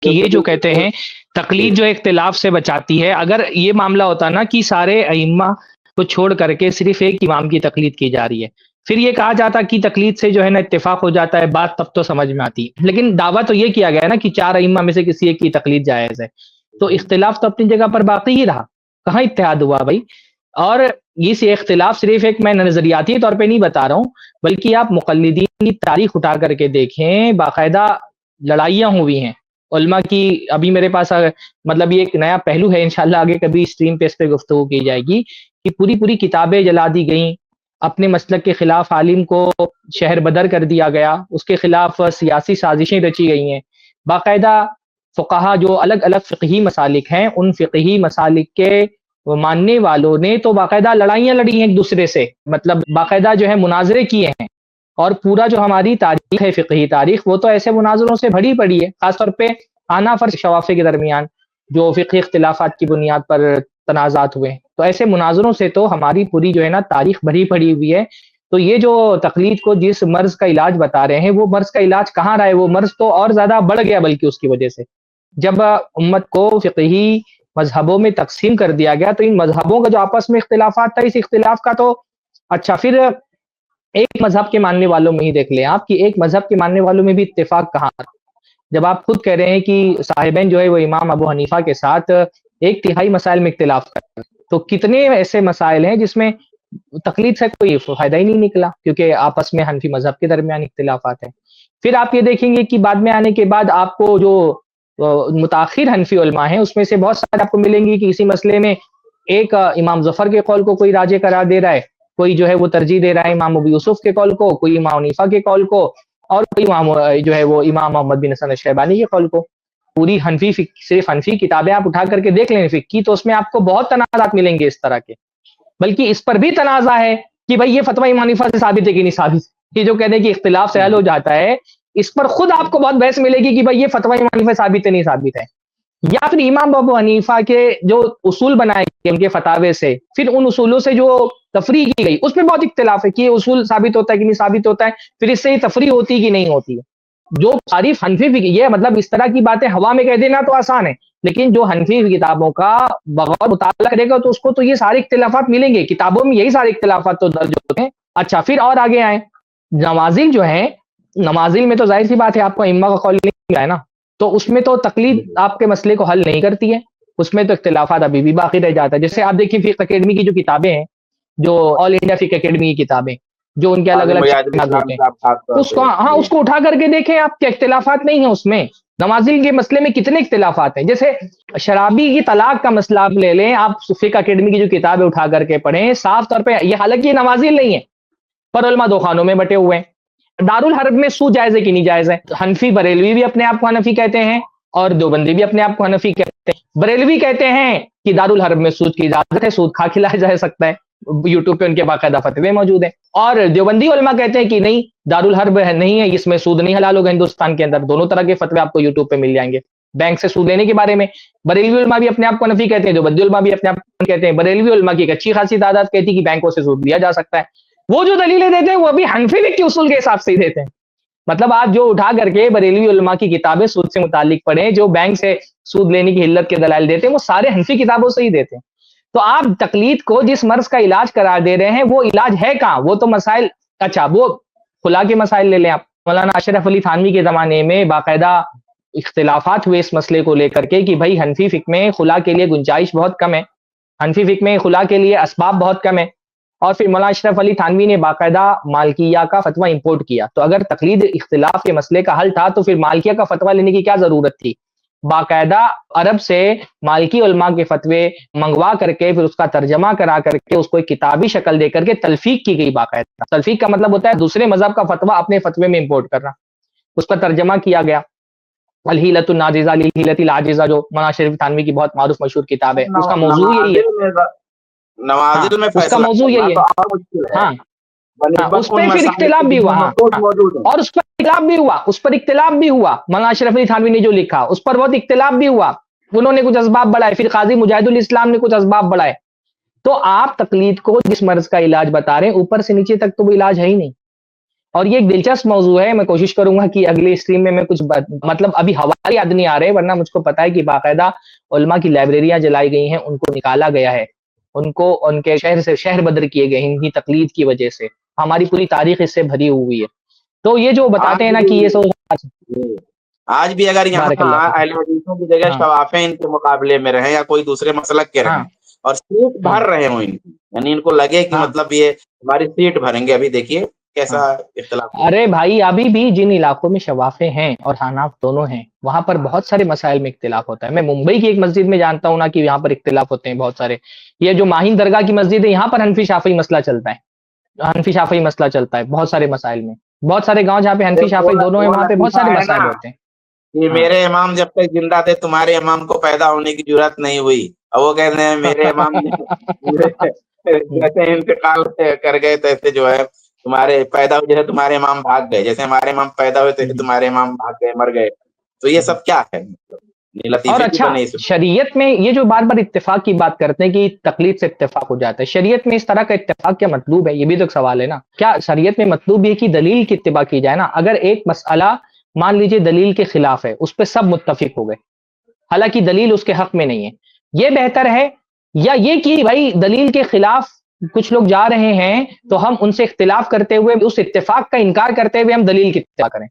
کہ یہ جو کہتے ہیں تقلید جو اختلاف سے بچاتی ہے، اگر یہ معاملہ ہوتا نا کہ سارے ائمہ کو چھوڑ کر کے صرف ایک امام کی تقلید کی جا رہی ہے، پھر یہ کہا جاتا کہ تقلید سے جو ہے نا اتفاق ہو جاتا ہے، بات تب تو سمجھ میں آتی ہے، لیکن دعویٰ تو یہ کیا گیا ہے نا کہ چار ائمہ میں سے کسی ایک کی تقلید جائز ہے، تو اختلاف تو اپنی جگہ پر باقی ہی رہا، کہاں اتحاد ہوا بھائی؟ اور اس اختلاف صرف ایک میں نظریاتی طور پہ نہیں بتا رہا ہوں، بلکہ آپ مقلدین کی تاریخ اٹھا کر کے دیکھیں، باقاعدہ لڑائیاں ہوئی ہیں علماء کی. ابھی میرے پاس مطلب یہ ایک نیا پہلو ہے، انشاءاللہ آگے کبھی اسٹریم پہ اس پہ گفتگو کی جائے گی کہ پوری پوری کتابیں جلا دی گئیں، اپنے مسلک کے خلاف عالم کو شہر بدر کر دیا گیا، اس کے خلاف سیاسی سازشیں رچی گئی ہیں. باقاعدہ فقہا جو الگ الگ فقہی مسالک ہیں، ان فقہی مسالک کے ماننے والوں نے تو باقاعدہ لڑائیاں لڑی ہیں ایک دوسرے سے، مطلب باقاعدہ جو ہے مناظرے کیے ہیں، اور پورا جو ہماری تاریخ ہے فقہی تاریخ وہ تو ایسے مناظروں سے بھری پڑی ہے، خاص طور پہ حناف اور شوافی کے درمیان جو فقہی اختلافات کی بنیاد پر تنازعات ہوئے، تو ایسے مناظروں سے تو ہماری پوری جو ہے نا تاریخ بھری پڑی ہوئی ہے. تو یہ جو تقلید کو جس مرض کا علاج بتا رہے ہیں، وہ مرض کا علاج کہاں رہا ہے؟ وہ مرض تو اور زیادہ بڑھ گیا بلکہ اس کی وجہ سے، جب امت کو فقہی مذہبوں میں تقسیم کر دیا گیا تو ان مذہبوں کا جو آپس میں اختلافات تھا، اس اختلاف کا تو اچھا پھر ایک مذہب کے ماننے والوں میں ہی دیکھ لیں آپ کہ ایک مذہب کے ماننے والوں میں بھی اتفاق کہاں تھا، جب آپ خود کہہ رہے ہیں کہ صاحبین جو ہے وہ امام ابو حنیفہ کے ساتھ ایک تہائی مسائل میں اختلاف کرتے ہیں، تو کتنے ایسے مسائل ہیں جس میں تقلید سے کوئی فائدہ ہی نہیں نکلا، کیونکہ آپس میں حنفی مذہب کے درمیان اختلافات ہیں. پھر آپ یہ دیکھیں گے کہ بعد میں آنے کے بعد آپ کو جو متاخر حنفی علماء ہیں اس میں سے بہت سارے آپ کو ملیں گی کہ اسی مسئلے میں ایک امام ظفر کے قول کو کوئی راجح قرار دے رہا ہے، کوئی جو ہے وہ ترجیح دے رہا ہے امام ابو یوسف کے قول کو، کوئی امام حنیفہ کے قول کو، اور کوئی امام جو ہے وہ امام محمد بن حسن الشیبانی کے قول کو. پوری حنفی صرف حنفی کتابیں آپ اٹھا کر کے دیکھ لیں فقہ کی، تو اس میں آپ کو بہت تنازعات ملیں گے اس طرح کے، بلکہ اس پر بھی تنازع ہے کہ بھائی یہ فتویٰ امام حنیفہ سے ثابت ہے کہ نہیں ثابت. یہ جو کہتے ہیں کہ اختلاف سے حل ہو جاتا ہے، اس پر خود آپ کو بہت بحث ملے گی کہ بھائی یہ فتویٰ امام حنیفہ ثابت ہے نہیں ثابت ہے. یا پھر امام ابو حنیفہ کے جو اصول بنائے گئے ان کے فتاوے سے، پھر ان اصولوں سے جو تفریح کی گئی اس میں بہت اختلاف ہے کہ یہ اصول ثابت ہوتا ہے کہ نہیں ثابت ہوتا ہے، پھر اس سے یہ تفریح ہوتی ہے کہ نہیں ہوتی ہے. جو عارف حنفی یہ مطلب اس طرح کی باتیں ہوا میں کہہ دینا تو آسان ہے، لیکن جو حنفی کتابوں کا بغور مطالعہ کرے گا تو اس کو تو یہ سارے اختلافات ملیں گے، کتابوں میں یہی سارے اختلافات تو درج ہوتے ہیں. اچھا پھر اور آگے آئیں، نوازل جو ہیں، نوازل میں تو ظاہر سی بات ہے آپ کو ائمہ کا قول نہیں ہے نا، تو اس میں تو تقلید آپ کے مسئلے کو حل نہیں کرتی ہے، اس میں تو اختلافات ابھی بھی باقی رہ جاتا ہے. جیسے آپ دیکھیں فقہ اکیڈمی کی جو کتابیں ہیں، جو آل انڈیا فقہ اکیڈمی کی کتابیں جو ان کے الگ الگ ہوتے ہیں، اس کو ہاں اس کو اٹھا کر کے دیکھیں آپ کے اختلافات نہیں ہیں اس میں. نوازل کے مسئلے میں کتنے اختلافات ہیں، جیسے شرابی کی طلاق کا مسئلہ آپ لے لیں، آپ فقہ اکیڈمی کی جو کتابیں اٹھا کر کے پڑھیں، صاف طور پہ یہ حالانکہ یہ نوازل نہیں ہے پر علماء دو خانوں میں بٹے ہوئے ہیں. دارالحرب میں سود جائز ہے کہ نہیں جائز ہے؟ حنفی بریلوی بھی اپنے آپ کو حنفی کہتے ہیں اور دیوبندی بھی اپنے آپ کو حنفی کہتے ہیں. بریلوی کہتے ہیں کہ دارالحرب میں سود کی اجازت ہے، سود کھا کھلایا جا سکتا ہے، یوٹیوب پہ ان کے باقاعدہ فتوے موجود ہیں. اور دیوبندی علماء کہتے ہیں کہ نہیں دارالحرب نہیں ہے، اس میں سود نہیں حلال ہوگا ہندوستان کے اندر. دونوں طرح کے فتوے آپ کو یوٹیوب پہ مل جائیں گے بینک سے سود لینے کے بارے میں. بریلوی علماء بھی اپنے آپ کو حنفی کہتے ہیں، دیوبندی علماء بھی اپنے آپ کو کہتے ہیں. بریلوی علماء کی ایک اچھی خاصی تعداد کہتی ہے کہ بینکوں سے سود لیا جا سکتا ہے. وہ جو دلیلیں دیتے ہیں وہ بھی حنفی فقہ کے اصول کے حساب سے ہی دیتے ہیں. مطلب آپ جو اٹھا کر کے بریلوی علماء کی کتابیں سود سے متعلق پڑھیں، جو بینک سے سود لینے کی حلت کے دلائل دیتے ہیں وہ سارے حنفی کتابوں سے ہی دیتے ہیں. تو آپ تقلید کو جس مرض کا علاج قرار دے رہے ہیں وہ علاج ہے کہاں؟ وہ تو مسائل، اچھا وہ خلا کے مسائل لے لیں آپ. مولانا اشرف علی تھانوی کے زمانے میں باقاعدہ اختلافات ہوئے اس مسئلے کو لے کر کے کہ بھائی حنفی فقہ میں خلا کے لیے گنجائش بہت کم ہے، حنفی فقہ میں خلا کے لیے اسباب بہت کم ہے. اور پھر مولانا اشرف علی تھانوی نے باقاعدہ مالکیہ کا فتویٰ امپورٹ کیا. تو اگر تقلید اختلاف کے مسئلے کا حل تھا تو پھر مالکیہ کا فتویٰ لینے کی کیا ضرورت تھی؟ باقاعدہ عرب سے مالکی علماء کے فتوے منگوا کر کے پھر اس کا ترجمہ کرا کر کے اس کو ایک کتابی شکل دے کر کے تلفیق کی گئی. باقاعدہ تلفیق کا مطلب ہوتا ہے دوسرے مذہب کا فتویٰ اپنے فتوے میں امپورٹ کرنا. اس کا ترجمہ کیا گیا. الحیلۃ الناجزہ للحیلۃ العاجزہ جو مولانا اشرف تھانوی کی بہت معروف مشہور کتاب ہے، اس کا موضوع یہی ہے. نوازل میں اس کا موضوع یہی ہے. ہاں اس پہ پھر اختلاف بھی ہوا، اور اس پر اختلاف بھی ہوا، اس پر اختلاف بھی ہوا. مولانا اشرف علی تھانوی نے جو لکھا اس پر بہت اختلاف بھی ہوا. انہوں نے کچھ اسباب بڑھائے، پھر قاضی مجاہد الاسلام نے کچھ اسباب بڑھائے. تو آپ تقلید کو جس مرض کا علاج بتا رہے ہیں اوپر سے نیچے تک تو وہ علاج ہے ہی نہیں. اور یہ ایک دلچسپ موضوع ہے. میں کوشش کروں گا کہ اگلی اسٹریم میں کچھ مطلب ابھی حوالے یاد نہیں آ رہے، ورنہ مجھ کو پتا ہے کہ باقاعدہ علماء کی لائبریریاں جلائی گئی ہیں، ان کو نکالا گیا ہے، ان کو ان کے شہر سے شہر بدر کیے گئے ہیں انہی تقلید کی وجہ سے. ہماری پوری تاریخ اس سے بھری ہوئی ہے. تو یہ جو بتاتے ہیں نا کہ یہ آج بھی اگر یہاں اہل حدیثوں کی جگہ شوافے ان کے مقابلے میں رہیں یا کوئی دوسرے مسلک کے رہیں اور سیٹ بھر رہے ہوں ان کی، یعنی ان کو لگے کہ مطلب یہ ہماری سیٹ بھریں گے، ابھی دیکھیے کیسا اختلاف. ارے بھائی ابھی بھی جن علاقوں میں شوافے ہیں اور حناف دونوں ہیں وہاں پر بہت سارے مسائل میں اختلاف ہوتا ہے. میں ممبئی کی ایک مسجد میں جانتا ہوں نا کہ یہاں پر اختلاف ہوتے ہیں بہت سارے. یہ جو ماہین درگاہ کی مسجد ہے یہاں پر حنفی شافعی مسئلہ چلتا ہے، حنفی شافعی مسئلہ چلتا ہے بہت سارے مسائل میں. بہت سارے گاؤں جہاں پہ حنفی شافعی دونوں ہیں وہاں پہ بہت سارے مسائل ہوتے ہیں. کہ میرے امام جب تک زندہ تھے تمہارے امام کو پیدا ہونے کی جرات نہیں ہوئی، اور وہ کہتے ہیں میرے امام جیسے انتقال کر گئے تیسے جو ہے تمہارے پیدا ہوئے، جیسے تمہارے امام بھاگ گئے، جیسے ہمارے امام پیدا ہوئے تیسے تمہارے امام بھاگ گئے، مر گئے. تو یہ سب کیا ہے؟ اور اچھا شریعت میں یہ جو بار بار اتفاق کی بات کرتے ہیں کہ تقلید سے اتفاق ہو جاتا ہے، شریعت میں اس طرح کا اتفاق کیا مطلوب ہے؟ یہ بھی تو ایک سوال ہے نا. کیا شریعت میں مطلوب یہ کہ دلیل کی اتباع کی جائے نا؟ اگر ایک مسئلہ مان لیجئے دلیل کے خلاف ہے، اس پہ سب متفق ہو گئے حالانکہ دلیل اس کے حق میں نہیں ہے، یہ بہتر ہے یا یہ کہ بھائی دلیل کے خلاف کچھ لوگ جا رہے ہیں تو ہم ان سے اختلاف کرتے ہوئے اس اتفاق کا انکار کرتے ہوئے ہم دلیل کی اتباع کریں؟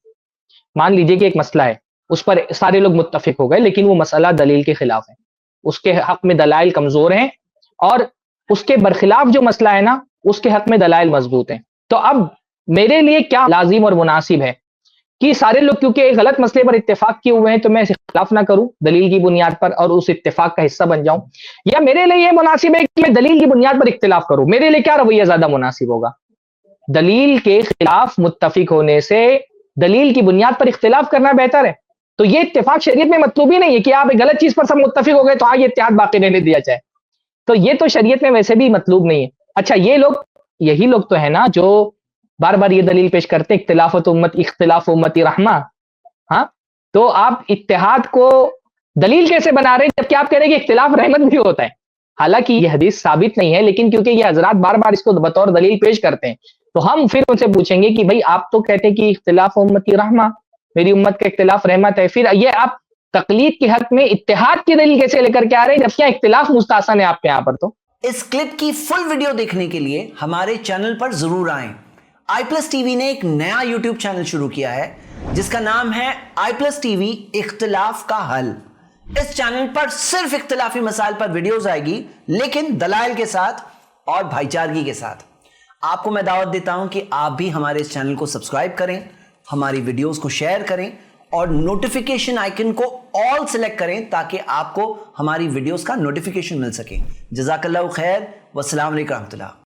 مان لیجئے کہ ایک مسئلہ ہے، اس پر سارے لوگ متفق ہو گئے لیکن وہ مسئلہ دلیل کے خلاف ہے، اس کے حق میں دلائل کمزور ہیں، اور اس کے برخلاف جو مسئلہ ہے نا اس کے حق میں دلائل مضبوط ہیں. تو اب میرے لیے کیا لازم اور مناسب ہے کہ سارے لوگ کیونکہ ایک غلط مسئلے پر اتفاق کیے ہوئے ہیں تو میں اختلاف نہ کروں دلیل کی بنیاد پر اور اس اتفاق کا حصہ بن جاؤں، یا میرے لیے یہ مناسب ہے کہ میں دلیل کی بنیاد پر اختلاف کروں؟ میرے لیے کیا رویہ زیادہ مناسب ہوگا؟ دلیل کے خلاف متفق ہونے سے دلیل کی بنیاد پر اختلاف کرنا بہتر ہے. تو یہ اتفاق شریعت میں مطلوب ہی نہیں ہے کہ آپ ایک غلط چیز پر سب متفق ہو گئے تو یہ اتحاد باقی رہنے دیا جائے. تو یہ تو شریعت میں ویسے بھی مطلوب نہیں ہے. اچھا یہی لوگ تو ہے نا جو بار بار یہ دلیل پیش کرتے اختلاف امتی رحمہ. ہاں تو آپ اتحاد کو دلیل کیسے بنا رہے ہیں جبکہ آپ کہہ رہے ہیں کہ اختلاف رحمت بھی ہوتا ہے؟ حالانکہ یہ حدیث ثابت نہیں ہے لیکن کیونکہ یہ حضرات بار بار اس کو بطور دلیل پیش کرتے ہیں تو ہم پھر ان سے پوچھیں گے کہ بھائی آپ تو کہتے ہیں کہ اختلاف امتی رحمہ، میری امت کا اختلاف رحمت ہے، پھر یہ آپ تقلید کے حق میں اتحاد کی دلیل کیسے لے کر کے آ رہے ہیں جبکہ اختلاف مستحسن ہے آپ کے یہاں پر؟ تو اس کلپ کی فل ویڈیو دیکھنے کے لیے ہمارے چینل پر ضرور آئیں. آئی پلس ٹی وی نے ایک نیا یوٹیوب چینل شروع کیا ہے جس کا نام ہے آئی پلس ٹی وی اختلاف کا حل. اس چینل پر صرف اختلافی مسائل پر ویڈیوز آئے گی لیکن دلائل کے ساتھ اور بھائی چارگی کے ساتھ. آپ کو میں دعوت دیتا ہوں کہ آپ بھی ہمارے اس چینل کو سبسکرائب کریں، ہماری ویڈیوز کو شیئر کریں اور نوٹیفیکیشن آئیکن کو آل سلیکٹ کریں تاکہ آپ کو ہماری ویڈیوز کا نوٹیفیکیشن مل سکے. جزاک اللہ خیر، والسلام علیکم ورحمۃ اللہ.